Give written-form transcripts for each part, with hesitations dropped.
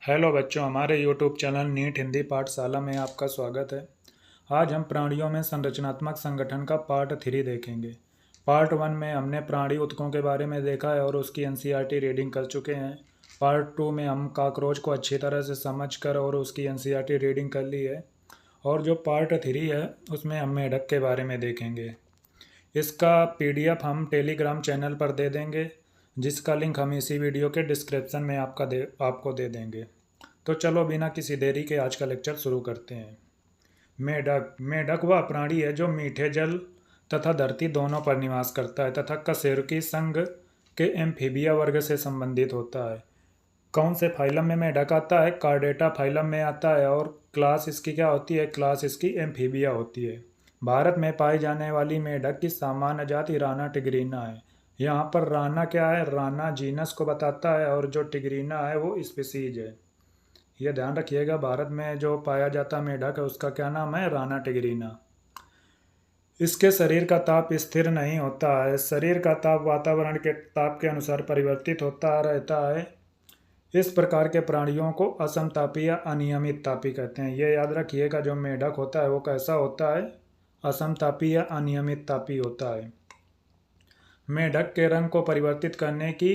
Hello बच्चों, हमारे YouTube channel NEET Hindi पाठशाला में आपका स्वागत है। आज हम प्राणियों में संरचनात्मक संगठन का पार्ट 3 देखेंगे। पार्ट 1 में हमने प्राणी ऊतकों के बारे में देखा है और उसकी एनसीईआरटी रीडिंग कर चुके हैं। पार्ट 2 में हम कॉकरोच को अच्छी तरह से समझकर और उसकी एनसीईआरटी रीडिंग कर ली है। और जो पार्ट 3 है उसमें हम मेढक के बारे में देखेंगे। इसका पीडीएफ हम टेलीग्राम चैनल पर दे देंगे, जिसका लिंक हम इसी वीडियो के डिस्क्रिप्शन में आपको दे देंगे। तो चलो बिना किसी देरी के आज का लेक्चर शुरू करते हैं। मेढक मेढक वह प्राणी है जो मीठे जल तथा धरती दोनों पर निवास करता है तथा कशेरुकी संघ के एम्फीबिया वर्ग से संबंधित होता है। कौन से फाइलम में मेढक आता है? कार्डेटा फाइलम में आता है। और क्लास इसकी क्या होती है? क्लास इसकी एम्फीबिया होती है। भारत में पाई जाने वाली मेढक की सामान्य जाति राना टिग्रीना है। यहाँ पर राना क्या है? राना जीनस को बताता है और जो टिग्रीना है वो स्पीसीज है। यह ध्यान रखिएगा, भारत में जो पाया जाता मेढक है उसका क्या नाम है? राना टिग्रीना। इसके शरीर का ताप स्थिर नहीं होता है। शरीर का ताप वातावरण के ताप के अनुसार परिवर्तित होता रहता है। इस प्रकार के प्राणियों को असमतापी या अनियमित तापी कहते हैं। ये याद रखिएगा, जो मेढक होता है वो कैसा होता है? असमतापी या अनियमित तापी होता है। मेढक के रंग को परिवर्तित करने की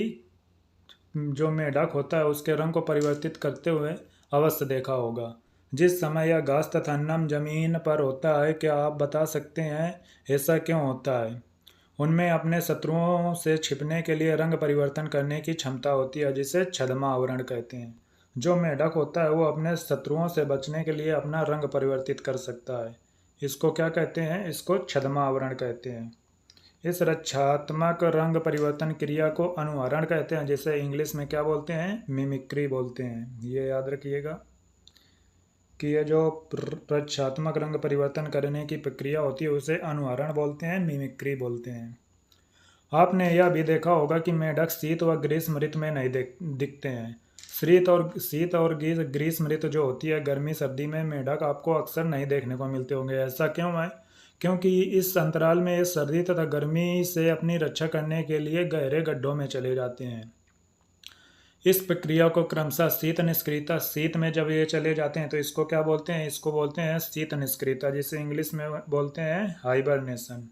जो मेढक होता है उसके रंग को परिवर्तित करते हुए अवश्य देखा होगा। जिस समय यह घास तथा नम जमीन पर होता है, क्या आप बता सकते हैं ऐसा क्यों होता है? उनमें अपने शत्रुओं से छिपने के लिए रंग परिवर्तन करने की क्षमता होती है, जिसे छद्म आवरण कहते हैं। जो मेढक होता है वो अपने शत्रुओं से बचने के लिए अपना रंग परिवर्तित कर सकता है। इसको क्या कहते हैं? इसको छद्म आवरण कहते हैं। इस रक्षात्मक रंग परिवर्तन क्रिया को अनुहरण कहते हैं, जिसे इंग्लिश में क्या बोलते हैं? मिमिक्री बोलते हैं। ये याद रखिएगा कि ये जो रक्षात्मक रंग परिवर्तन करने की प्रक्रिया होती है उसे अनुहरण बोलते हैं, मिमिक्री बोलते हैं। आपने यह भी देखा होगा कि मेढक शीत व ग्रीष्म ऋतु में नहीं दिखते हैं। शीत और ग्रीष्म ऋतु जो होती है, गर्मी सर्दी में मेढक आपको अक्सर नहीं देखने को मिलते होंगे। ऐसा क्यों है? क्योंकि इस अंतराल में ये सर्दी तथा गर्मी से अपनी रक्षा करने के लिए गहरे गड्ढों में चले जाते हैं। इस प्रक्रिया को क्रमशः शीत निष्क्रियता, शीत में जब ये चले जाते हैं तो इसको क्या बोलते हैं? इसको बोलते हैं शीत निष्क्रियता, जिसे इंग्लिश में बोलते हैं हाइबरनेशन।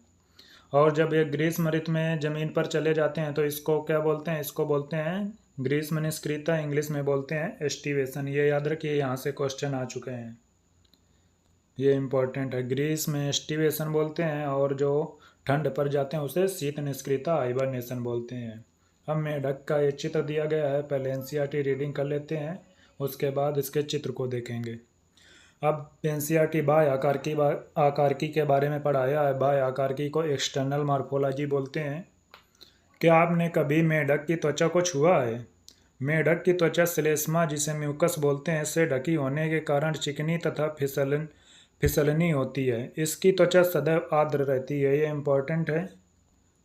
और जब ये ग्रीष्म ऋतु में जमीन पर चले जाते हैं तो इसको क्या बोलते हैं? इसको बोलते हैं ग्रीष्म निष्क्रियता, इंग्लिश में बोलते हैं एस्टिवेशन। ये याद रखिए, यहाँ से क्वेश्चन आ चुके हैं, ये इंपॉर्टेंट है। ग्रीष्म में एस्टिवेशन बोलते हैं और जो ठंड पर जाते हैं उसे शीत निष्क्रियता, हाइबरनेशन बोलते हैं। अब मेढक का ये चित्र दिया गया है, पहले एनसीईआरटी रीडिंग कर लेते हैं, उसके बाद इसके चित्र को देखेंगे। अब एनसीईआरटी बाह्य आकारकी के बारे में पढ़ाया है। बाह्य आकारकी को एक्सटर्नल मॉर्फोलॉजी बोलते हैं। क्या आपने कभी मेढक की त्वचा को छुआ है? मेढक की त्वचा श्लेष्मा, जिसे म्यूकस बोलते हैं, से ढकी होने के कारण चिकनी तथा फिसलनी होती है। इसकी त्वचा सदैव आर्द्र रहती है। ये इंपॉर्टेंट है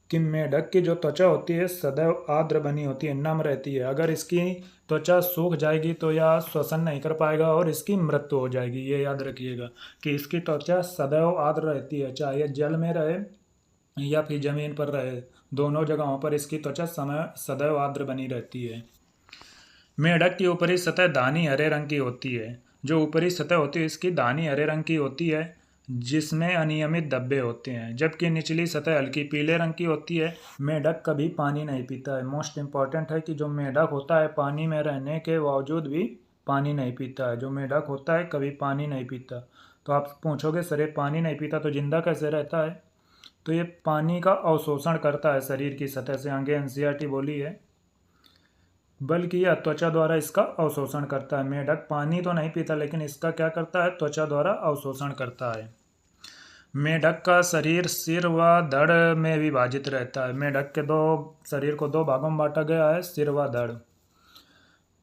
कि मेढक की जो त्वचा होती है सदैव आर्द्र बनी होती है, नम रहती है। अगर इसकी त्वचा सूख जाएगी तो यह श्वसन नहीं कर पाएगा और इसकी मृत्यु हो जाएगी। ये याद रखिएगा कि इसकी त्वचा सदैव आर्द्र रहती है, चाहे जल में रहे या फिर जमीन पर रहे, दोनों जगहों पर इसकी त्वचा सदैव आर्द्र बनी रहती है। मेढक की ऊपरी सतह दानी हरे रंग की होती है। जो ऊपरी सतह होती है इसकी दानी हरे रंग की होती है, जिसमें अनियमित धब्बे होते हैं, जबकि निचली सतह हल्की पीले रंग की होती है। मेढक कभी पानी नहीं पीता है। मोस्ट इंपॉर्टेंट है कि जो मेढक होता है पानी में रहने के बावजूद भी पानी नहीं पीता है। जो मेढक होता है कभी पानी नहीं पीता। तो आप पूछोगे शरीर पानी नहीं पीता तो जिंदा कैसे रहता है? तो ये पानी का अवशोषण करता है शरीर की सतह से, आगे एनसीईआरटी बोली है, बल्कि यह त्वचा द्वारा इसका अवशोषण करता है। मेढक पानी तो नहीं पीता लेकिन इसका क्या करता है? त्वचा द्वारा अवशोषण करता है। मेढक का शरीर सिर व धड़ में विभाजित रहता है। मेढक के शरीर को दो भागों में बांटा गया है, सिर व धड़।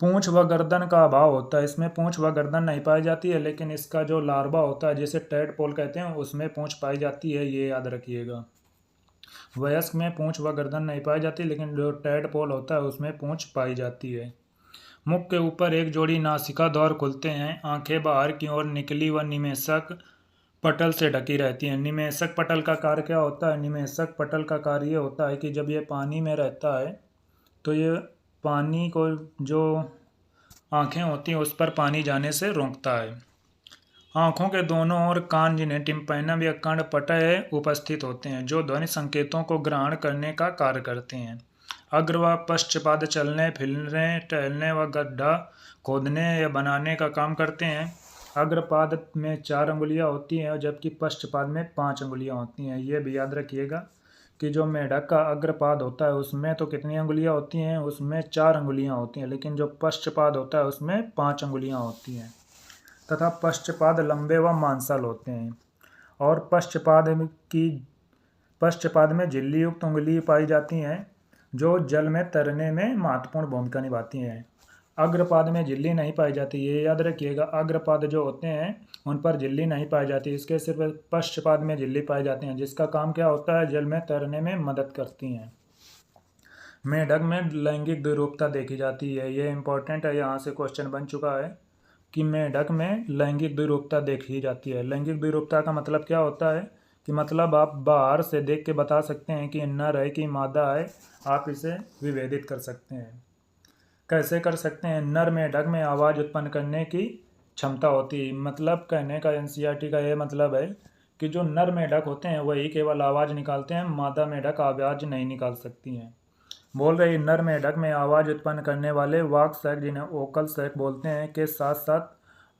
पूंछ व गर्दन का अभाव होता है। इसमें पूंछ व गर्दन नहीं पाई जाती है, लेकिन इसका जो लार्वा होता है जिसे टेडपोल कहते हैं उसमें पूंछ पाई जाती है। ये याद रखिएगा। वयस्क में पूंछ व गर्दन नहीं पाई जाती, लेकिन जो टेडपोल होता है उसमें पूंछ पाई जाती है। मुख के ऊपर एक जोड़ी नासिका द्वार खुलते हैं। आंखें बाहर की ओर निकली व निमेशक पटल से ढकी रहती हैं। निमेशक पटल का कार्य क्या होता है? निमेशक पटल का कार्य ये होता है कि जब ये पानी में रहता है तो ये पानी को जो आँखें होती हैं उस पर पानी जाने से रोकता है। आँखों के दोनों ओर कान जिन्हें टिम्पैनम या कर्णपटय उपस्थित होते हैं, जो ध्वनि संकेतों को ग्रहण करने का कार्य करते हैं। अग्र व पश्चपाद चलने, फिरने, टहलने व गड्ढा खोदने या बनाने का काम करते हैं। अग्रपाद में 4 अंगुलियां होती हैं, जबकि पश्चपाद में 5 अंगुलियां होती हैं। ये भी याद रखिएगा कि जो मेढक का अग्रपाद होता है उसमें तो कितनी अंगुलियां होती हैं, उसमें 4 अंगुलियां होती हैं, लेकिन जो पश्चपाद होता है उसमें 5 अंगुलियां होती हैं। तथा पश्चपाद लंबे व मांसल होते हैं। और पश्चपाद में झिल्ली युक्त उंगली पाई जाती हैं, जो जल में तैरने में महत्वपूर्ण भूमिका निभाती हैं। अग्रपाद में झिल्ली नहीं पाई जाती, ये याद रखिएगा। अग्रपाद जो होते हैं उन पर झिल्ली नहीं पाई जाती, इसके सिर्फ पश्चपाद में झिल्ली पाई जाती हैं, जिसका काम क्या होता है, जल में तैरने में मदद करती हैं। मेढक में लैंगिक द्विरूपता देखी जाती है, ये इंपॉर्टेंट है, यहाँ से क्वेश्चन बन चुका है कि मेढक में लैंगिक द्विरूपता देखी जाती है। लैंगिक द्विरूपता का मतलब क्या होता है कि मतलब आप बाहर से देख के बता सकते हैं कि नर है कि मादा है, आप इसे विभेदित कर सकते हैं। कैसे कर सकते हैं? नर मेढक में आवाज़ उत्पन्न करने की क्षमता होती है। मतलब कहने का एनसीईआरटी का ये मतलब है कि जो नर मेढक होते हैं वही केवल आवाज़ निकालते हैं, मादा मेढक आवाज़ नहीं निकाल सकती हैं। बोल रही नर मेढक में आवाज़ उत्पन्न करने वाले वाक सैक, जिन्हें ओकल सैक बोलते हैं, के साथ साथ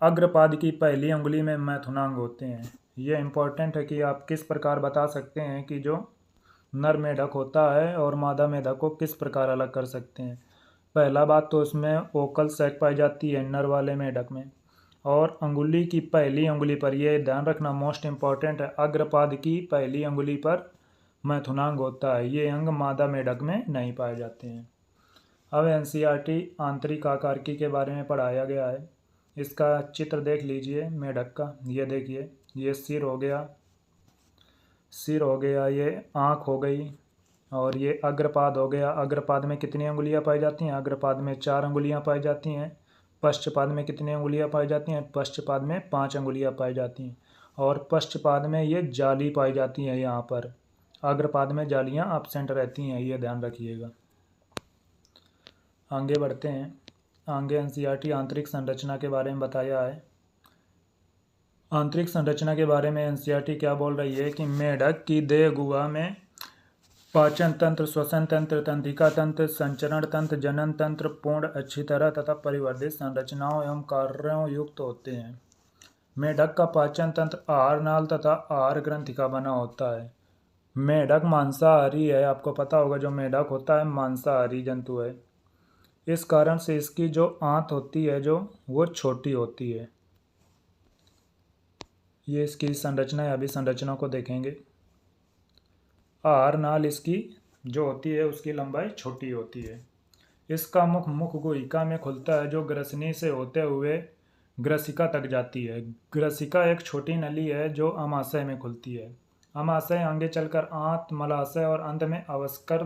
अग्रपाद की पहली उंगली में मैथुनांग होते हैं। ये इंपॉर्टेंट है कि आप किस प्रकार बता सकते हैं कि जो नर मेढक होता है और मादा मेढक को किस प्रकार अलग कर सकते हैं। पहला बात तो उसमें ओकल सैक पाई जाती है नर वाले मेढक में, और अंगुली की पहली उंगली पर, यह ध्यान रखना मोस्ट इम्पॉर्टेंट है, अग्रपाद की पहली उंगली पर मैथुनांग होता है। ये अंग मादा मेढक में नहीं पाए जाते हैं। अब एनसीईआरटी आंतरिक आकारिकी के बारे में पढ़ाया गया है। इसका चित्र देख लीजिए मेढक का, ये देखिए, ये सिर हो गया, ये आँख हो गई, और ये अग्रपाद हो गया। अग्रपाद में कितनी अंगुलियां पाई जाती हैं? अग्रपाद में 4 अंगुलियां पाई जाती हैं। पश्चपाद में कितनी अंगुलियां पाई जाती हैं? पश्चपाद में 5 अंगुलियां पाई जाती हैं। और पश्चपाद में ये जाली पाई जाती है यहाँ पर, अग्रपाद में जालियाँ एब्सेंट रहती हैं, ये ध्यान रखिएगा। आगे बढ़ते हैं। आगे एनसीईआरटी आंतरिक संरचना के बारे में बताया है। आंतरिक संरचना के बारे में एनसीईआरटी क्या बोल रही है कि मेढक की देह गुहा में पाचन तंत्र, श्वसन तंत्र, तंत्रिका तंत्र, संचरण तंत्र, जनन तंत्र पूर्ण, अच्छी तरह तथा परिवर्धित संरचनाओं एवं कार्यों युक्त होते हैं। मेढक का पाचन तंत्र आहार नाल तथा आहार ग्रंथि का बना होता है। मेढक मांसाहारी है, आपको पता होगा जो मेढक होता है मांसाहारी जंतु है। इस कारण से इसकी जो आंत होती है जो वो छोटी होती है। ये इसकी संरचना है, अभी संरचना को देखेंगे। आहार नाल इसकी जो होती है उसकी लंबाई छोटी होती है। इसका मुख गुहिका में खुलता है, जो ग्रसनी से होते हुए ग्रसिका तक जाती है। ग्रसिका एक छोटी नली है जो अमाशय में खुलती है। अमाशय आगे चलकर आंत, मलाशय और अंत में अवस्कर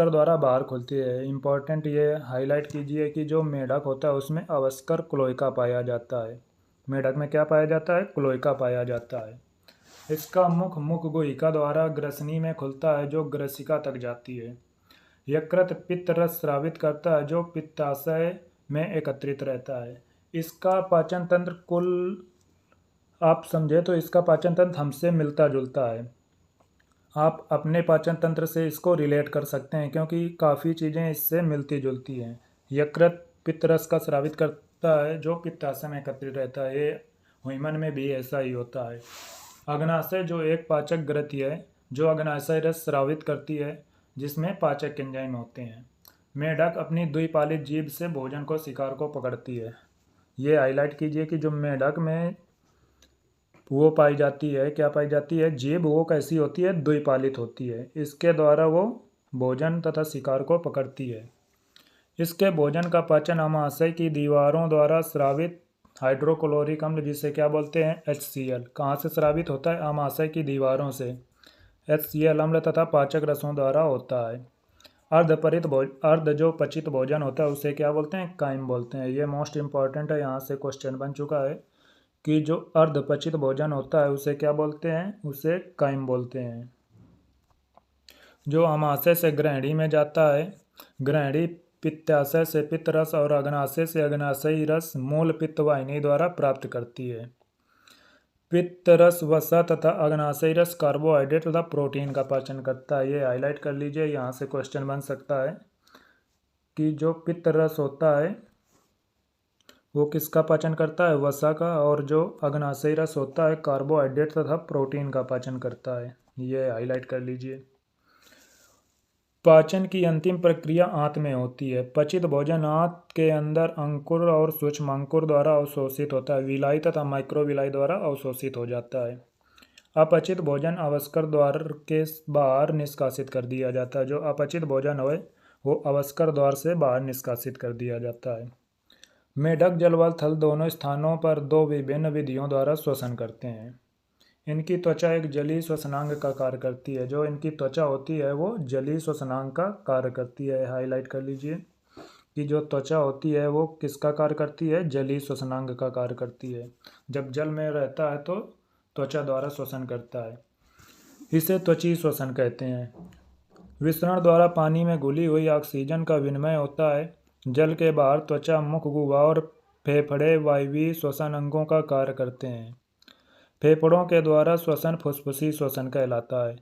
द्वारा बाहर खुलती है। इम्पॉर्टेंट ये हाईलाइट कीजिए कि जो मेढक होता है उसमें अवस्कर क्लोइका पाया जाता है। मेढक में क्या पाया जाता है? क्लोइका पाया जाता है। इसका मुख गुहिका द्वारा ग्रसनी में खुलता है, जो ग्रसिका तक जाती है। यकृत पित्त रस स्रावित करता है, जो पित्ताशय में एकत्रित रहता है। इसका पाचन तंत्र कुल आप समझे तो इसका पाचन तंत्र हमसे मिलता जुलता है। आप अपने पाचन तंत्र से इसको रिलेट कर सकते हैं, क्योंकि काफ़ी चीज़ें इससे मिलती जुलती हैं। यकृत पित्त रस का स्रावित करता है, जो पित्ताशय में एकत्रित रहता है। ये ह्यूमन में भी ऐसा ही होता है। अग्नाशय जो एक पाचक ग्रंथि है, जो अग्नाशय रस स्रावित करती है, जिसमें पाचक एंजाइम होते हैं। मेढक अपनी द्विपालित जीभ से भोजन को, शिकार को पकड़ती है। ये हाईलाइट कीजिए कि जो मेढक में वो पाई जाती है, क्या पाई जाती है? जीभ वो कैसी होती है? द्विपालित होती है। इसके द्वारा वो भोजन तथा शिकार को पकड़ती है। इसके भोजन का पाचन अमाशय की दीवारों द्वारा स्रावित हाइड्रोक्लोरिक अम्ल, जिसे क्या बोलते हैं? HCl, कहाँ से स्रावित होता है? अमाशय की दीवारों से HCl अम्ल तथा पाचक रसों द्वारा होता है। अर्ध जो पचित भोजन होता है उसे क्या बोलते हैं? काइम बोलते हैं। ये मोस्ट इम्पॉर्टेंट है, यहाँ से क्वेश्चन बन चुका है कि जो अर्धपचित भोजन होता है उसे क्या बोलते हैं? उसे काइम बोलते हैं। जो अमाशय से ग्रहणी में जाता है, ग्रहणी पित्ताशय से पित्त रस और अग्नाशय से अग्नाशयी रस मूल पित्त वाहिनी द्वारा प्राप्त करती है। पित्त रस वसा तथा अग्नाशयी रस कार्बोहाइड्रेट तथा प्रोटीन का पाचन करता है। ये हाईलाइट कर लीजिए, यहाँ से क्वेश्चन बन सकता है कि जो पित्त रस होता है वो किसका पाचन करता है, वसा का, और जो अग्नाशयी रस होता है कार्बोहाइड्रेट तथा प्रोटीन का पाचन करता है। ये हाईलाइट कर लीजिए। पाचन की अंतिम प्रक्रिया आंत में होती है। पचित भोजन आंत के अंदर अंकुर और सूक्ष्मांकुर द्वारा अवशोषित होता है। विलाई तथा माइक्रोविलाई द्वारा अवशोषित हो जाता है। अपचित भोजन अवस्कर द्वार के बाहर निष्कासित कर दिया जाता है। जो अपचित भोजन हो वो अवस्कर द्वार से बाहर निष्कासित कर दिया जाता है। मेढक जल व थल दोनों स्थानों पर दो विभिन्न विधियों द्वारा श्वसन करते हैं। इनकी त्वचा एक जलीय श्वसनांग का कार्य करती है। जो इनकी त्वचा होती है वो जलीय श्वसनांग का कार्य करती है। हाईलाइट कर लीजिए कि जो त्वचा होती है वो किसका कार्य करती है, जलीय श्वसनांग का कार्य करती है। जब जल में रहता है तो त्वचा द्वारा श्वसन करता है। इसे त्वचीय श्वसन कहते हैं। विसरण द्वारा पानी में घुली हुई ऑक्सीजन का विनिमय होता है। जल के बाहर त्वचा, मुख, गुहा और फेफड़े वायवीय श्वसन अंगों का कार्य करते हैं। फेफड़ों के द्वारा श्वसन फुसफुसी श्वसन कहलाता है।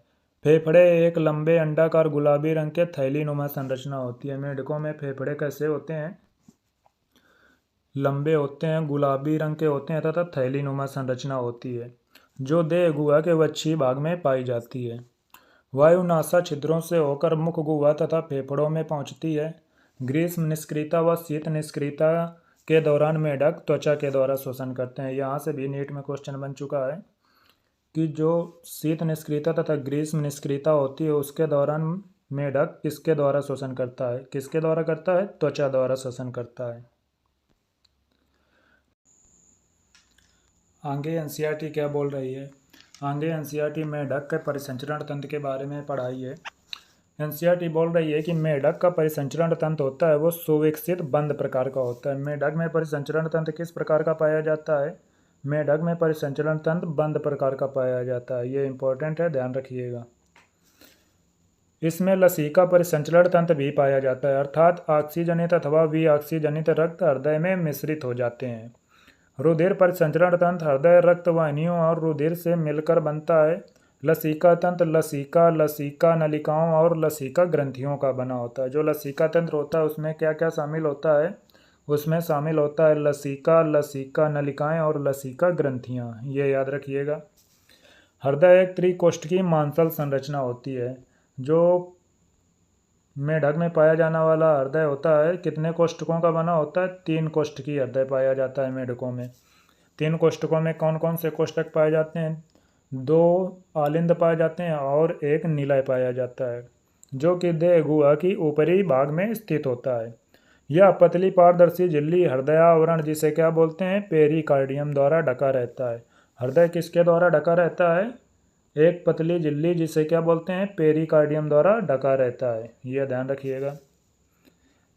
फेफड़े एक लंबे अंडाकार गुलाबी रंग के थैलीनुमा संरचना होती है। मेढकों में फेफड़े कैसे होते हैं, लंबे होते हैं, गुलाबी रंग के होते हैं तथा थैलीनुमा संरचना होती है, जो देह गुहा के वक्षीय भाग में पाई जाती है। वायु नासा छिद्रों से होकर मुख, गुहा तथा फेफड़ों में पहुंचती है। ग्रीष्म निष्क्रियता व शीत निष्क्रियता के दौरान मेढक त्वचा के द्वारा श्वसन करते हैं। यहाँ से भी नीट में क्वेश्चन बन चुका है कि जो शीत निष्क्रियता तथा ग्रीष्म निष्क्रियता होती है उसके दौरान मेढक किसके द्वारा श्वसन करता है, किसके द्वारा करता है, त्वचा द्वारा श्वसन करता है। आगे एनसीईआरटी क्या बोल रही है? आगे एनसीईआरटी मेढक के परिसंचरण तंत्र के बारे में पढ़ाई है। एनसीईआरटी बोल रही है कि मेढक का परिसंचरण तंत्र होता है वो सुविकसित बंद प्रकार का होता है। मेढक में परिसंचरण तंत्र किस प्रकार का पाया जाता है? मेढक में परिसंचरण तंत्र बंद प्रकार का पाया जाता है। ये इंपॉर्टेंट है, ध्यान रखिएगा। इसमें लसिका परिसंचरण तंत्र भी पाया जाता है, अर्थात ऑक्सीजनित अथवा विऑक्सीजनित रक्त हृदय में मिश्रित हो जाते हैं। रुधिर परिसंचरण तंत्र हृदय रक्त वाहिनियों और रुधिर से मिलकर बनता है। लसिका तंत्र लसिका नलिकाओं और लसिका ग्रंथियों का बना होता है। जो लसिका तंत्र होता है उसमें क्या क्या शामिल होता है? उसमें शामिल होता है लसिका नलिकाएं और लसिका ग्रंथियां। ये याद रखिएगा। हृदय एक त्रिकोष्ठकीय मांसल संरचना होती है। जो मेढक में पाया जाने वाला हृदय होता है कितने कोष्ठकों का बना होता है? 3 कोष्ठकीय हृदय पाया जाता है मेढकों में। 3 कोष्ठकों में कौन कौन से कोष्ठक पाए जाते हैं? 2 आलिंद पाए जाते हैं और 1 निलय पाया जाता है, जो कि देह गुहा की ऊपरी भाग में स्थित होता है। यह पतली पारदर्शी झिल्ली हृदय आवरण, जिसे क्या बोलते हैं, पेरिकार्डियम द्वारा ढका रहता है। हृदय किसके द्वारा ढका रहता है? एक पतली झिल्ली जिसे क्या बोलते हैं, पेरिकार्डियम द्वारा ढका रहता है। यह ध्यान रखिएगा।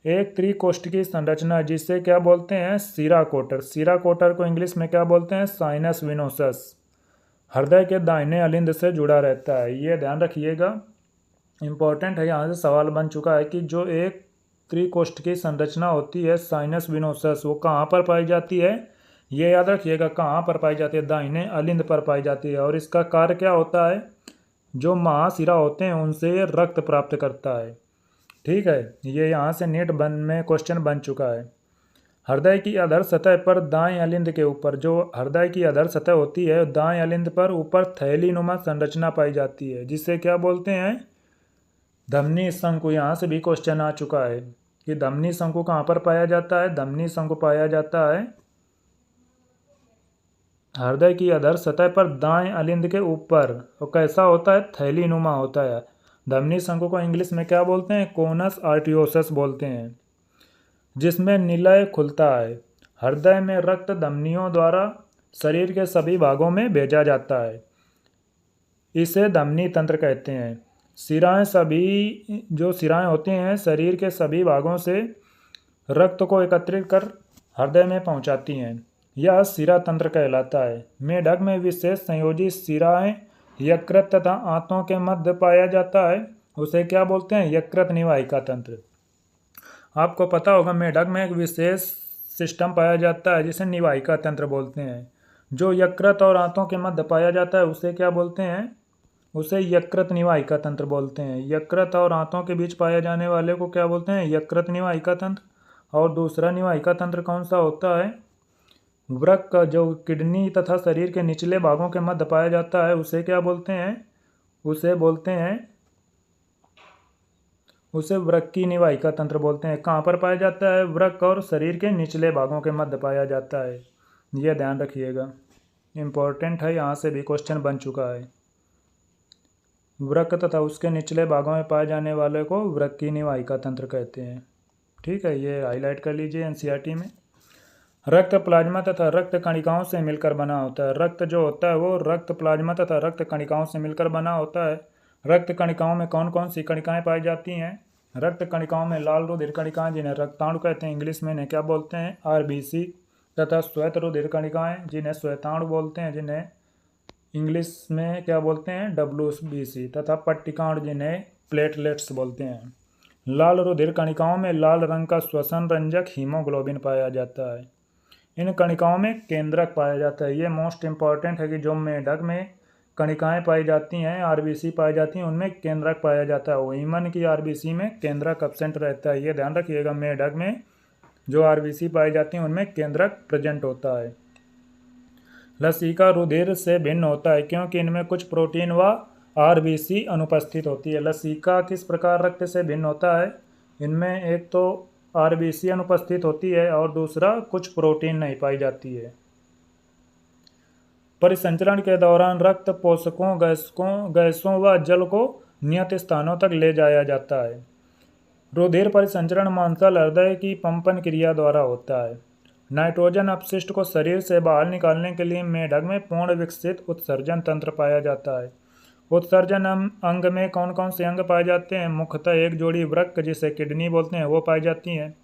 एक त्रिकोष्ठकीय संरचना जिसे क्या बोलते हैं, सीरा कोटर। सीरा कोटर को इंग्लिश में क्या बोलते हैं, साइनस विनोसस, हृदय के दाहिने अलिंद से जुड़ा रहता है। ये ध्यान रखिएगा, इंपॉर्टेंट है। यहाँ से सवाल बन चुका है कि जो एक त्रिकोष्ठकीय संरचना होती है साइनस विनोसस, वो कहाँ पर पाई जाती है? ये याद रखिएगा, कहाँ पर पाई जाती है? दाहिने अलिंद पर पाई जाती है। और इसका कार्य क्या होता है? जो महाशिरा होते हैं उनसे ये रक्त प्राप्त करता है। ठीक है, ये यहाँ से नीट में क्वेश्चन बन चुका है। हृदय की अधर सतह पर दाएं अलिंद के ऊपर, जो हृदय की अधर सतह होती है दाएं अलिंद पर ऊपर थैलीनुमा संरचना पाई जाती है, जिसे क्या बोलते हैं, धमनी शंकु। यहाँ से भी क्वेश्चन आ चुका है कि धमनी शंकु कहाँ पर पाया जाता है? धमनी शंकु पाया जाता है हृदय की अधर सतह पर दाएं अलिंद के ऊपर। और कैसा होता है? थैलीनुमा होता है। धमनी शंकु को इंग्लिश में क्या बोलते हैं? कोनस आर्टियोसस बोलते हैं, जिसमें निलय खुलता है। हृदय में रक्त धमनियों द्वारा शरीर के सभी भागों में भेजा जाता है। इसे धमनी तंत्र कहते हैं। शिराएं, सभी जो शिराएं होती हैं शरीर के सभी भागों से रक्त को एकत्रित कर हृदय में पहुंचाती हैं। यह शिरा तंत्र कहलाता है। मेढक में विशेष संयोजी शिराएं यकृत तथा आंतों के मध्य पाया जाता है। उसे क्या बोलते हैं? यकृत निवाहिका तंत्र। आपको पता होगा मेढक में एक विशेष सिस्टम पाया जाता है जिसे निवाहिका तंत्र बोलते हैं। जो यकृत और आंतों के मध्य पाया जाता है उसे क्या बोलते हैं? उसे यकृत निवाहिका तंत्र बोलते हैं। यकृत और आंतों के बीच पाए जाने वाले को क्या बोलते हैं? यकृत निवाहिका तंत्र। और दूसरा निवाहिका तंत्र कौन सा होता है? वृक्क का जो किडनी तथा शरीर के निचले भागों के मध्य पाया जाता है उसे क्या बोलते हैं? उसे वृक्की निवाहिका तंत्र बोलते हैं। कहाँ पर पाया जाता है? वृक्क और शरीर के निचले भागों के मध्य पाया जाता है। यह ध्यान रखिएगा, इम्पोर्टेंट है, यहाँ से भी क्वेश्चन बन चुका है। वृक्क तथा उसके निचले भागों में पाए जाने वाले को वृक्की निवाहिका तंत्र कहते हैं। ठीक है, ये हाईलाइट कर लीजिए एनसीईआरटी में। रक्त प्लाज्मा तथा रक्त कणिकाओं से मिलकर बना होता है। रक्त जो होता है वो रक्त प्लाज्मा तथा रक्त कणिकाओं से मिलकर बना होता है। रक्त कणिकाओं में कौन कौन सी कणिकाएं पाई जाती हैं? रक्त कणिकाओं में लाल रुधिर कणिकाएं जिन्हें रक्ताणु कहते हैं, इंग्लिश में इन्हें क्या बोलते हैं? आरबीसी। तथा श्वेत रुधिर कणिकाएं जिन्हें श्वेताणु बोलते हैं, जिन्हें इंग्लिश में क्या बोलते हैं? डब्ल्यूबीसी। तथा पट्टिकाणु जिन्हें प्लेटलेट्स बोलते हैं। लाल रुधिर कणिकाओं में लाल रंग का श्वसन रंजक हीमोग्लोबिन पाया जाता है। इन कणिकाओं में केंद्रक पाया जाता है। ये मोस्ट इंपॉर्टेंट है कि जो मेढक में कणिकाएं पाई जाती हैं, आरबीसी पाई जाती हैं, उनमें केंद्रक पाया जाता है। ह्यूमन की आरबीसी में केंद्रक एब्सेंट रहता है। ये ध्यान रखिएगा, मेढक में जो आरबीसी पाई जाती हैं उनमें केंद्रक प्रेजेंट होता है। लसीका रुधिर से भिन्न होता है क्योंकि इनमें कुछ प्रोटीन व आरबीसी अनुपस्थित होती है। लसीका किस प्रकार रक्त से भिन्न होता है? इनमें एक तो आरबीसी अनुपस्थित होती है और दूसरा कुछ प्रोटीन नहीं पाई जाती है। परिसंचरण के दौरान रक्त पोषकों, गैसों व जल को नियत स्थानों तक ले जाया जाता है। रुधिर परिसंचरण मांसल हृदय की पंपन क्रिया द्वारा होता है। नाइट्रोजन अपशिष्ट को शरीर से बाहर निकालने के लिए मेढक में पूर्ण विकसित उत्सर्जन तंत्र पाया जाता है। उत्सर्जन अंग में कौन कौन से अंग पाए जाते हैं? मुख्यतः एक जोड़ी वृक्क जिसे किडनी बोलते हैं वो पाई जाती है।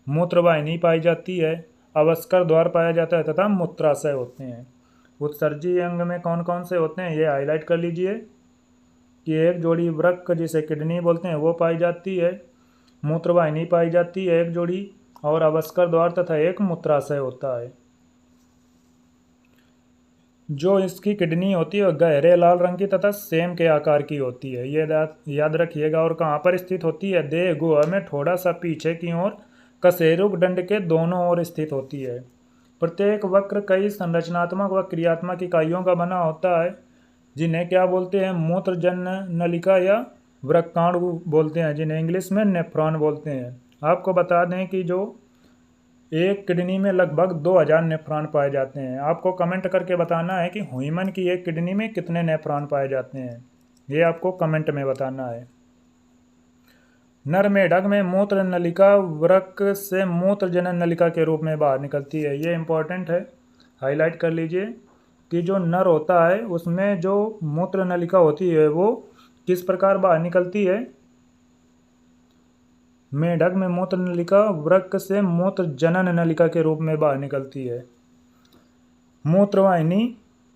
मूत्रवाहिनी पाई जाती है। अवस्कर द्वार पाया जाता है तथा मूत्राशय होते हैं। उत्सर्जी अंग में कौन कौन से होते हैं ये हाईलाइट कर लीजिए कि एक जोड़ी वृक्क जिसे किडनी बोलते हैं वो पाई जाती है, मूत्रवाहिनी पाई जाती है एक जोड़ी, और अवस्कर द्वार तथा एक मूत्राशय होता है। जो इसकी किडनी होती है गहरे लाल रंग की तथा सेम के आकार की होती है। ये याद रखिएगा। और कहाँ पर स्थित होती है? देह गुहा में थोड़ा सा पीछे की ओर कशेरुक दंड के दोनों ओर स्थित होती है। प्रत्येक वक्र कई संरचनात्मक व क्रियात्मक इकाइयों का बना होता है जिन्हें क्या बोलते हैं? मूत्रजन नलिका या वृक्काणु बोलते हैं, जिन्हें इंग्लिश में नेफ्रॉन बोलते हैं। आपको बता दें कि जो एक किडनी में लगभग 2000 नेफ्रॉन पाए जाते हैं। आपको कमेंट करके बताना है कि ह्यूमन की एक किडनी में कितने नेफ्रॉन पाए जाते हैं, ये आपको कमेंट में बताना है। नर मेढक में मूत्र नलिका वृक्क से मूत्र जनन नलिका के रूप में बाहर निकलती है। ये इंपॉर्टेंट है, हाईलाइट कर लीजिए कि जो नर होता है उसमें जो मूत्र नलिका होती है वो किस प्रकार बाहर निकलती है? मेढक में मूत्र नलिका वृक्क से मूत्र जनन नलिका के रूप में बाहर निकलती है। मूत्रवाहिनी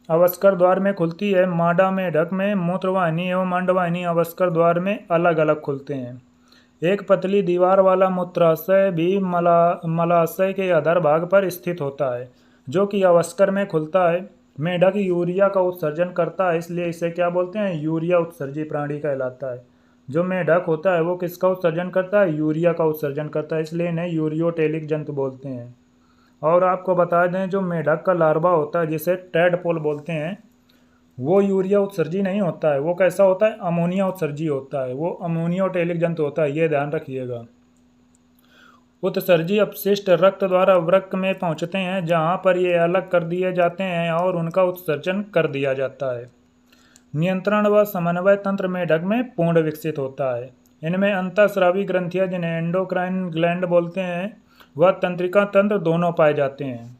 अवस्कर द्वार में खुलती है। मादा मेढक में मूत्रवाहिनी एवं अंडवाहिनी अवस्कर द्वार में अलग अलग खुलते हैं। एक पतली दीवार वाला मूत्राशय भी मलाशय के अधर भाग पर स्थित होता है जो कि अवस्कर में खुलता है। मेढक यूरिया का उत्सर्जन करता है, इसलिए इसे क्या बोलते हैं? यूरिया उत्सर्जी प्राणी कहलाता है। जो मेढक होता है वो किसका उत्सर्जन करता है? यूरिया का उत्सर्जन करता है, इसलिए इन्हें यूरियोटेलिक जंतु बोलते हैं। और आपको बता दें जो मेढक का लार्वा होता है जिसे टैडपोल बोलते हैं वो यूरिया उत्सर्जी नहीं होता है। वो कैसा होता है? अमोनिया उत्सर्जी होता है। वो अमोनियोटेलिक जंतु होता है, ये ध्यान रखिएगा। उत्सर्जी अपशिष्ट रक्त द्वारा वृक्क में पहुंचते हैं जहां पर ये अलग कर दिए जाते हैं और उनका उत्सर्जन कर दिया जाता है। नियंत्रण व समन्वय तंत्र मेढक में पूर्ण विकसित होता है। इनमें अंतःस्रावी ग्रंथियां जिन्हें एंडोक्राइन ग्लैंड बोलते हैं व तंत्रिका तंत्र दोनों पाए जाते हैं।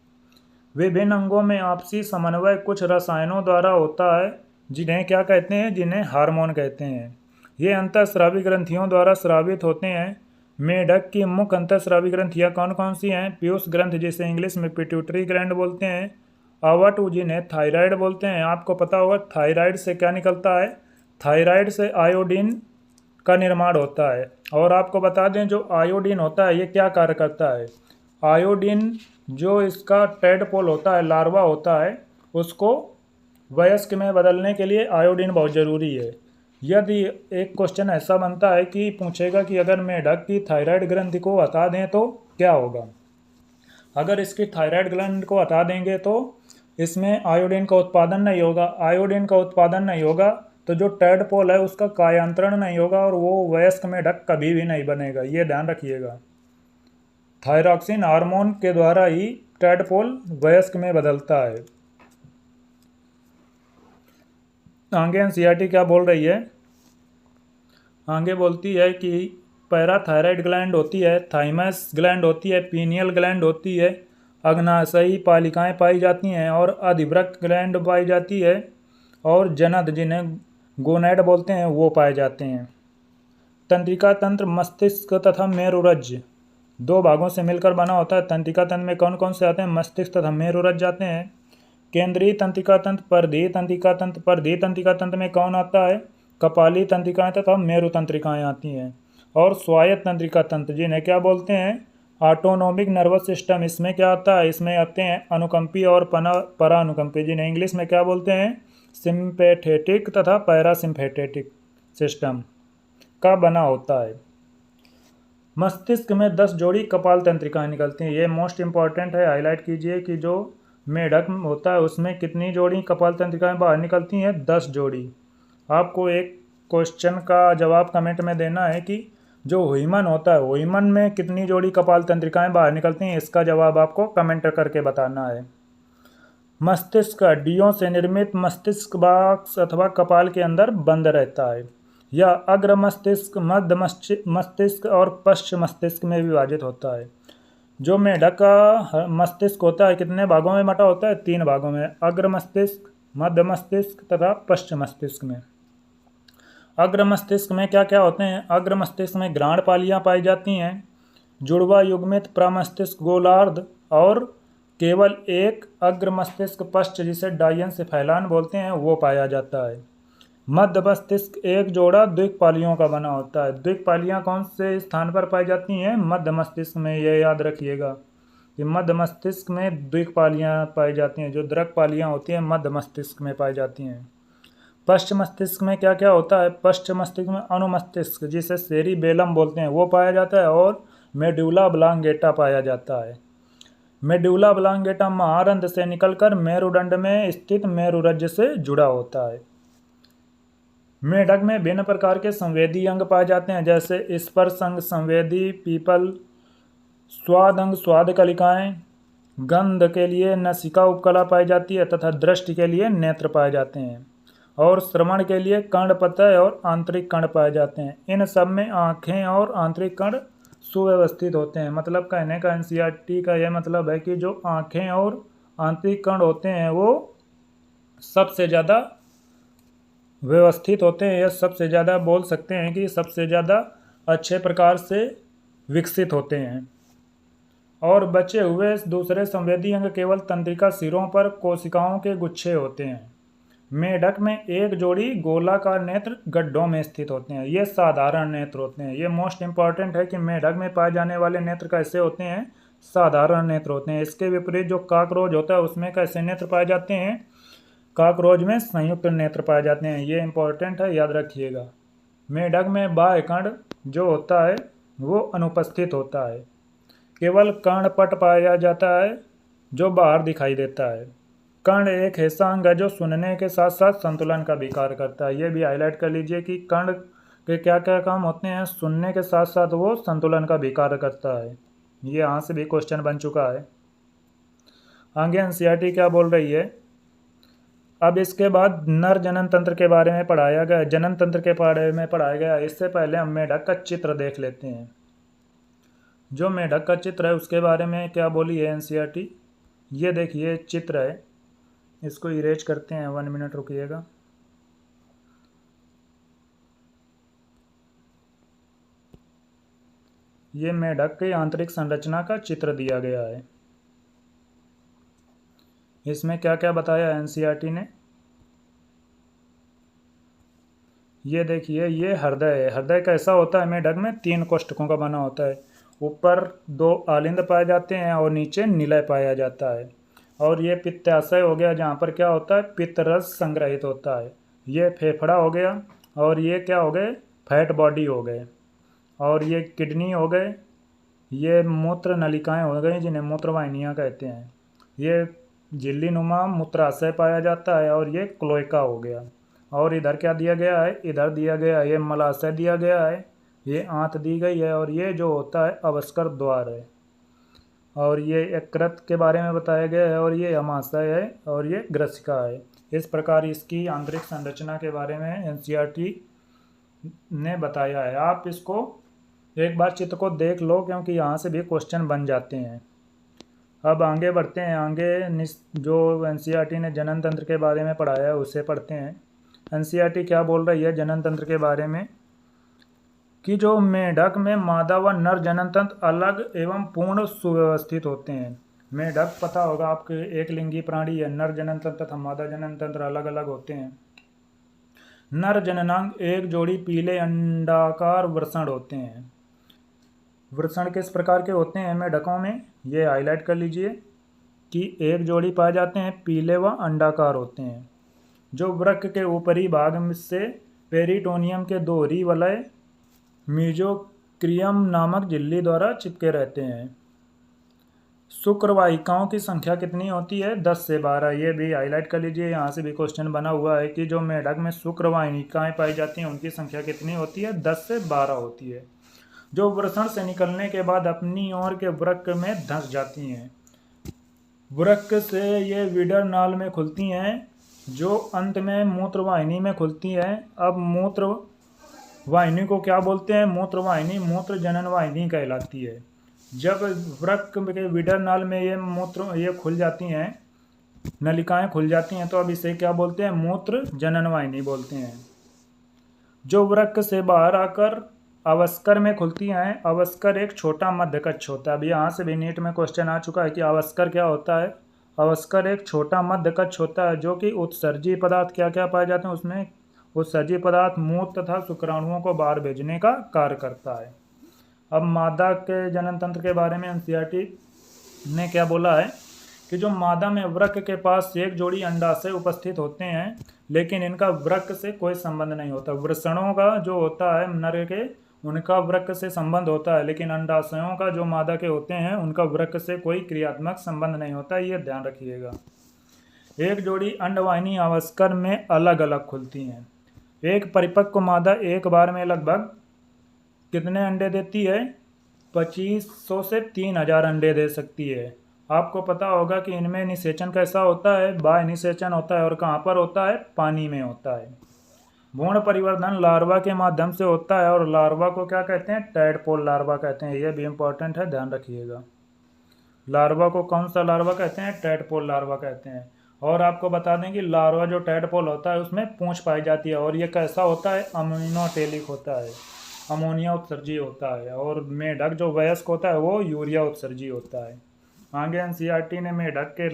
विभिन्न अंगों में आपसी समन्वय कुछ रसायनों द्वारा होता है जिन्हें क्या कहते हैं? जिन्हें हार्मोन कहते हैं। ये अंतःस्रावी ग्रंथियों द्वारा स्रावित होते हैं। मेढक की मुख्य अंतःस्रावी ग्रंथियां कौन कौन सी हैं? पीयूष ग्रंथ जिसे इंग्लिश में पिट्यूटरी ग्लैंड बोलते हैं, आवट जिन्हें थायराइड बोलते हैं। आपको पता होगा थायराइड से क्या निकलता है? थायराइड से आयोडीन का निर्माण होता है। और आपको बता दें जो आयोडीन होता है ये क्या कार्य करता है। आयोडीन जो इसका टेडपोल होता है, लार्वा होता है, उसको वयस्क में बदलने के लिए आयोडीन बहुत ज़रूरी है। यदि एक क्वेश्चन ऐसा बनता है कि पूछेगा कि अगर मेढक की थायराइड ग्रंथि को हटा दें तो क्या होगा। अगर इसकी थायराइड ग्लैंड को हटा देंगे तो इसमें आयोडीन का उत्पादन नहीं होगा। आयोडीन का उत्पादन नहीं होगा तो जो टेडपोल है उसका कायांतरण नहीं होगा और वो वयस्क मेढक कभी भी नहीं बनेगा। ये ध्यान रखिएगा। थायरॉक्सिन हार्मोन के द्वारा ही टेडपोल वयस्क में बदलता है। आगे एनसीईआरटी क्या बोल रही है, आगे बोलती है कि पैराथायराइड ग्लैंड होती है, थाइमस ग्लैंड होती है, पीनियल ग्लैंड होती है, अग्नाशयी पालिकाएं पाई जाती हैं और अधिवृक्क ग्लैंड पाई जाती है और जनद जिन्हें गोनैड बोलते हैं वो पाए जाते हैं। तंत्रिका तंत्र मस्तिष्क तथा मेरुरज्ज दो भागों से मिलकर बना होता है। तंत्रिका तंत्र में कौन कौन से आते हैं, मस्तिष्क तथा मेरुरज्ज आते हैं। केंद्रीय तंत्रिका तंत्र, परिधीय तंत्रिका तंत्र, परिधीय तंत्रिका तंत्र में कौन आता है, कपाली तंत्रिकाएं तथा मेरु तंत्रिकाएं आती हैं। और स्वायत्त तंत्रिका तंत्र जिन्हें क्या बोलते हैं, ऑटोनोमिक नर्वस सिस्टम, इसमें क्या आता है, इसमें आते हैं अनुकंपी और परानुकंपी जिन्हें इंग्लिश में क्या बोलते हैं, सिंपैथेटिक तथा पैरासिम्पैथेटिक सिस्टम का बना होता है। मस्तिष्क में 10 जोड़ी कपाल तंत्रिकाएं निकलती हैं। ये मोस्ट इंपॉर्टेंट है, हाईलाइट कीजिए कि जो मेढक होता है उसमें कितनी जोड़ी कपाल तंत्रिकाएं बाहर निकलती हैं, 10 जोड़ी। आपको एक क्वेश्चन का जवाब कमेंट में देना है कि जो ह्यूमन होता है, ह्यूमन में कितनी जोड़ी कपाल तंत्रिकाएं बाहर निकलती हैं, इसका जवाब आपको कमेंट करके बताना है। मस्तिष्क हड्डियों से निर्मित मस्तिष्क बॉक्स अथवा कपाल के अंदर बंद रहता है। यह अग्र मस्तिष्क, मध्य मस्तिष्क और पश्च मस्तिष्क में विभाजित होता है। जो मेढक का मस्तिष्क होता है कितने भागों में बटा होता है, 3 भागों में, अग्र मस्तिष्क, मध्य मस्तिष्क तथा पश्च मस्तिष्क में। अग्र मस्तिष्क में क्या क्या होते हैं, अग्र मस्तिष्क में ग्राण पालियां पाई जाती हैं, जुड़वा युग्मित प्रमस्तिष्क गोलार्ध और केवल एक अग्र मस्तिष्क पश्च जिसे डायंसिफैलान बोलते हैं वो पाया जाता है। मध्य मस्तिष्क एक जोड़ा द्विकपालियों का बना होता है। द्विकपालियां कौन से स्थान पर पाई जाती हैं, मध्य मस्तिष्क में। ये याद रखिएगा कि मध्य मस्तिष्क में द्विकपालियां पाई जाती हैं। जो द्रकपालियां होती हैं मध्य मस्तिष्क में पाई जाती हैं। पश्च मस्तिष्क में क्या क्या होता है, पश्च मस्तिष्क में अनुमस्तिष्क जिसे सेरिबेलम बोलते हैं वो पाया जाता है और मेडुला ऑब्लांगेटा पाया जाता है। मेडुला ऑब्लांगेटा महारंध्र से निकलकर मेरुदंड में स्थित मेरुरज्ज से जुड़ा होता है। मेढक में भिन्न प्रकार के संवेदी अंग पाए जाते हैं जैसे स्पर्श अंग संवेदी पीपल, स्वाद अंग स्वाद कलिकाएं, गंध के लिए नसिका उपकला पाई जाती है तथा दृष्टि के लिए नेत्र पाए जाते हैं और श्रवण के लिए कर्णपतय और आंतरिक कर्ण पाए जाते हैं। इन सब में आँखें और आंतरिक कर्ण सुव्यवस्थित होते हैं। मतलब कहने का एनसीईआरटी का यह मतलब है कि जो आँखें और आंतरिक कर्ण होते हैं वो सबसे ज़्यादा व्यवस्थित होते हैं, या सबसे ज़्यादा बोल सकते हैं कि सबसे ज़्यादा अच्छे प्रकार से विकसित होते हैं। और बचे हुए दूसरे संवेदी अंग केवल तंत्रिका सिरों पर कोशिकाओं के गुच्छे होते हैं। मेढक में एक जोड़ी गोलाकार नेत्र गड्ढों में स्थित होते हैं। ये साधारण नेत्र होते हैं। ये मोस्ट इंपॉर्टेंट है कि मेढक में पाए जाने वाले नेत्र कैसे होते हैं, साधारण नेत्र होते हैं। इसके विपरीत जो काकरोच होता है उसमें कैसे नेत्र पाए जाते हैं, काकरोच में संयुक्त नेत्र पाए जाते हैं। ये इंपॉर्टेंट है, याद रखिएगा। मेढक में बाह्य कर्ण जो होता है वो अनुपस्थित होता है। केवल कर्णपट पाया जाता है जो बाहर दिखाई देता है। कर्ण एक ऐसा अंग है जो सुनने के साथ साथ संतुलन का भी कार्य करता है। ये भी हाईलाइट कर लीजिए कि कर्ण के क्या क्या काम होते हैं, सुनने के साथ साथ वो संतुलन का भी कार्य करता है। ये यहाँ से भी क्वेश्चन बन चुका है। आगे एनसीईआरटी क्या बोल रही है, अब इसके बाद नर जनन तंत्र के बारे में पढ़ाया गया, जनन तंत्र के बारे में पढ़ाया गया। इससे पहले हम मेढक का चित्र देख लेते हैं। जो मेढक का चित्र है उसके बारे में क्या बोली है एनसीईआरटी, ये देखिए चित्र है, इसको इरेज करते हैं, 1 मिनट रुकिएगा। ये मेढक की आंतरिक संरचना का चित्र दिया गया है। इसमें क्या क्या बताया एनसीईआरटी ने, ये देखिए ये हृदय है। हृदय कैसा होता है मेढक में? 3 कोष्ठकों का बना होता है। ऊपर 2 आलिंद पाए जाते हैं और नीचे निलय पाया जाता है। और ये पित्ताशय हो गया, जहाँ पर क्या होता है, पित्त रस संग्रहित होता है। ये फेफड़ा हो गया। और ये क्या हो गए, फैट बॉडी हो गए। और ये किडनी हो गए। ये मूत्र नलिकाएं हो गई जिन्हें मूत्रवाहिनियाँ कहते हैं। ये झिल्ली नुमा मूत्राशय पाया जाता है। और ये क्लोएका हो गया। और इधर क्या दिया गया है, इधर दिया गया है ये मलाशय दिया गया है। ये आंत दी गई है। और ये जो होता है अवस्कर द्वार है। और ये यकृत के बारे में बताया गया है। और ये अमाशय है। और ये ग्रसिका है। इस प्रकार इसकी आंतरिक संरचना के बारे में एनसीईआरटी ने बताया है। आप इसको एक बार चित्र को देख लो, क्योंकि यहाँ से भी क्वेश्चन बन जाते हैं। अब आगे बढ़ते हैं। आगे जो एनसीईआरटी ने जनन तंत्र के बारे में पढ़ाया है उसे पढ़ते हैं। एनसीईआरटी क्या बोल रही है जनन तंत्र के बारे में, कि जो मेढक में मादा व नर जनन तंत्र अलग एवं पूर्ण सुव्यवस्थित होते हैं। मेढक पता होगा आपके एक लिंगी प्राणी है। नर जनन तंत्र तथा मादा जनन तंत्र अलग अलग होते हैं। नर जननांग एक जोड़ी पीले अंडाकार वृषण होते हैं। वृषण किस प्रकार के होते हैं मेढकों में, ये हाईलाइट कर लीजिए कि एक जोड़ी पाए जाते हैं, पीले व अंडाकार होते हैं, जो वृक्क के ऊपरी भाग से पेरिटोनियम के दोहरी वलय मीजोक्रियम नामक झिल्ली द्वारा चिपके रहते हैं। शुक्रवाहिकाओं की संख्या कितनी होती है? 10 से 12। ये भी हाईलाइट कर लीजिए, यहाँ से भी क्वेश्चन बना हुआ है कि जो मेढक में शुक्रवाहिकाएं पाई जाती हैं उनकी संख्या कितनी होती है? 10 से 12 होती है, जो वृषण से निकलने के बाद अपनी ओर के वृक्क में धंस जाती हैं। वृक्क से ये विडर नाल में खुलती हैं, जो अंत में मूत्रवाहिनी में खुलती है। अब मूत्र वाहिनी को क्या बोलते हैं? मूत्रवाहिनी मूत्र जनन वाहिनी कहलाती है। जब वृक्क के विडर नाल में ये खुल जाती हैं, नलिकाएं खुल जाती हैं, तो अब इसे क्या बोलते हैं? मूत्र जनन वाहिनी बोलते हैं। जो वृक्क से बाहर आकर अवस्कर में खुलती हैं। अवस्कर एक छोटा मध्यकच्छ होता है। अब यहाँ से भी नीट में क्वेश्चन आ चुका है कि अवस्कर क्या होता है। अवस्कर एक छोटा मध्यकच्छ होता है, जो कि उत्सर्जी पदार्थ क्या क्या पाए जाते हैं उसमें। उत्सर्जी पदार्थ मूत्र तथा शुक्राणुओं को बाहर भेजने का कार्य करता है। अब मादा के जनन तंत्र के बारे में एनसीईआरटी ने क्या बोला है, कि जो मादा में वृक्क के पास एक जोड़ी अंडाशय उपस्थित होते हैं, लेकिन इनका वृक्क से कोई संबंध नहीं होता। वृषणों का जो होता है नर के, उनका वृक्क से संबंध होता है, लेकिन अंडाशयों का जो मादा के होते हैं उनका वृक्क से कोई क्रियात्मक संबंध नहीं होता। ये ध्यान रखिएगा। एक जोड़ी अंडवाहिनी अवस्कर में अलग अलग खुलती हैं। एक परिपक्व मादा एक बार में लगभग कितने अंडे देती है? 2500 से 3000 अंडे दे सकती है। आपको पता होगा कि इनमें निषेचन कैसा होता है? बाह्य निषेचन होता है। और कहाँ पर होता है? पानी में होता है। भ्रूण परिवर्धन लार्वा के माध्यम से होता है। और लार्वा को क्या कहते हैं? टैडपोल लार्वा कहते हैं। यह भी इंपॉर्टेंट है, ध्यान रखिएगा। लार्वा को कौन सा लार्वा कहते हैं? टैडपोल लार्वा कहते हैं। और आपको बता दें कि लार्वा जो टैडपोल होता है उसमें पूंछ पाई जाती है। और ये कैसा होता है? अमीनोटेलिक होता है, अमोनिया उत्सर्जी होता है। और मेढक जो वयस्क होता है वो यूरिया उत्सर्जी होता है। आगे एनसीईआरटी ने मेढक के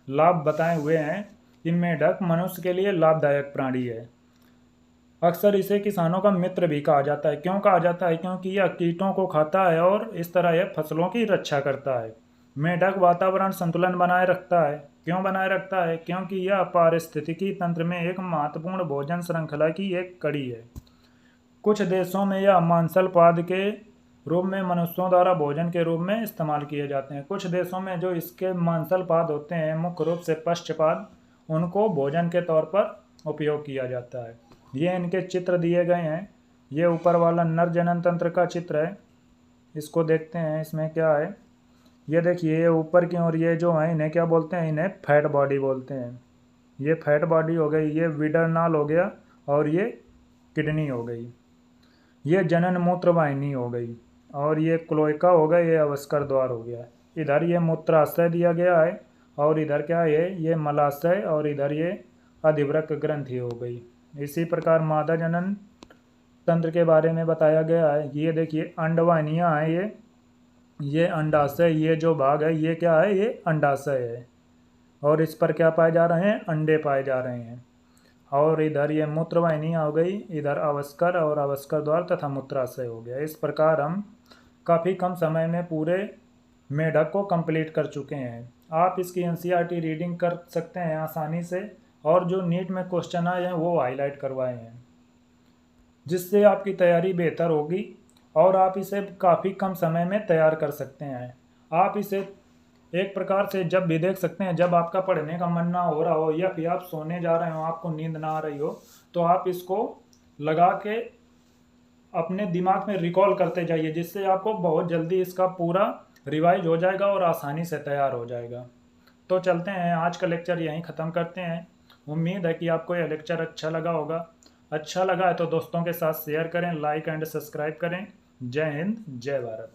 लाभ बताए हुए हैं कि मेढक मनुष्य के लिए लाभदायक प्राणी है। अक्सर इसे किसानों का मित्र भी कहा जाता है। क्यों कहा जाता है? क्योंकि यह कीटों को खाता है और इस तरह यह फसलों की रक्षा करता है। मेढक वातावरण संतुलन बनाए रखता है। क्यों बनाए रखता है? क्योंकि यह पारिस्थितिकी तंत्र में एक महत्वपूर्ण भोजन श्रृंखला की एक कड़ी है। कुछ देशों में यह मांसल पाद के रूप में मनुष्यों द्वारा भोजन के रूप में इस्तेमाल किए जाते हैं। कुछ देशों में जो इसके मांसल पाद होते हैं, मुख्य रूप से पश्चपाद, उनको भोजन के तौर पर उपयोग किया जाता है। ये इनके चित्र दिए गए हैं। ये ऊपर वाला नर जनन तंत्र का चित्र है, इसको देखते हैं। इसमें क्या है, ये देखिए, ये ऊपर की ओर ये जो है इन्हें क्या बोलते हैं? इन्हें फैट बॉडी बोलते हैं। ये फैट बॉडी हो गई, ये विडरनाल हो गया, और ये किडनी हो गई, ये जनन मूत्र वाहिनी हो गई, और ये क्लोएका हो गया, ये अवस्कर द्वार हो गया। इधर ये मूत्राशय दिया गया है, और इधर क्या है? ये मलाशय, और इधर ये अधिवृक्क ग्रंथि हो गई। इसी प्रकार मादा जनन तंत्र के बारे में बताया गया है। ये देखिए अंडवाहिनियाँ हैं, ये अंडाशय, ये जो भाग है ये क्या है? ये अंडाशय है। और इस पर क्या पाए जा रहे हैं? अंडे पाए जा रहे हैं। और इधर ये मूत्रवाहिनी हो गई, इधर अवस्कर और अवस्कर द्वार तथा मूत्राशय हो गया। इस प्रकार हम काफ़ी कम समय में पूरे मेढक को कंप्लीट कर चुके हैं। आप इसकी एनसीईआरटी रीडिंग कर सकते हैं आसानी से, और जो नीट में क्वेश्चन आए हैं वो हाईलाइट करवाए हैं, जिससे आपकी तैयारी बेहतर होगी और आप इसे काफ़ी कम समय में तैयार कर सकते हैं। आप इसे एक प्रकार से जब भी देख सकते हैं, जब आपका पढ़ने का मन ना हो रहा हो या फिर आप सोने जा रहे हो, आपको नींद ना आ रही हो, तो आप इसको लगा के अपने दिमाग में रिकॉल करते जाइए, जिससे आपको बहुत जल्दी इसका पूरा रिवाइज हो जाएगा और आसानी से तैयार हो जाएगा। तो चलते हैं, आज का लेक्चर यहीं ख़त्म करते हैं। उम्मीद है कि आपको यह लेक्चर अच्छा लगा होगा। अच्छा लगा है तो दोस्तों के साथ शेयर करें, लाइक एंड सब्सक्राइब करें। जय हिंद, जय भारत।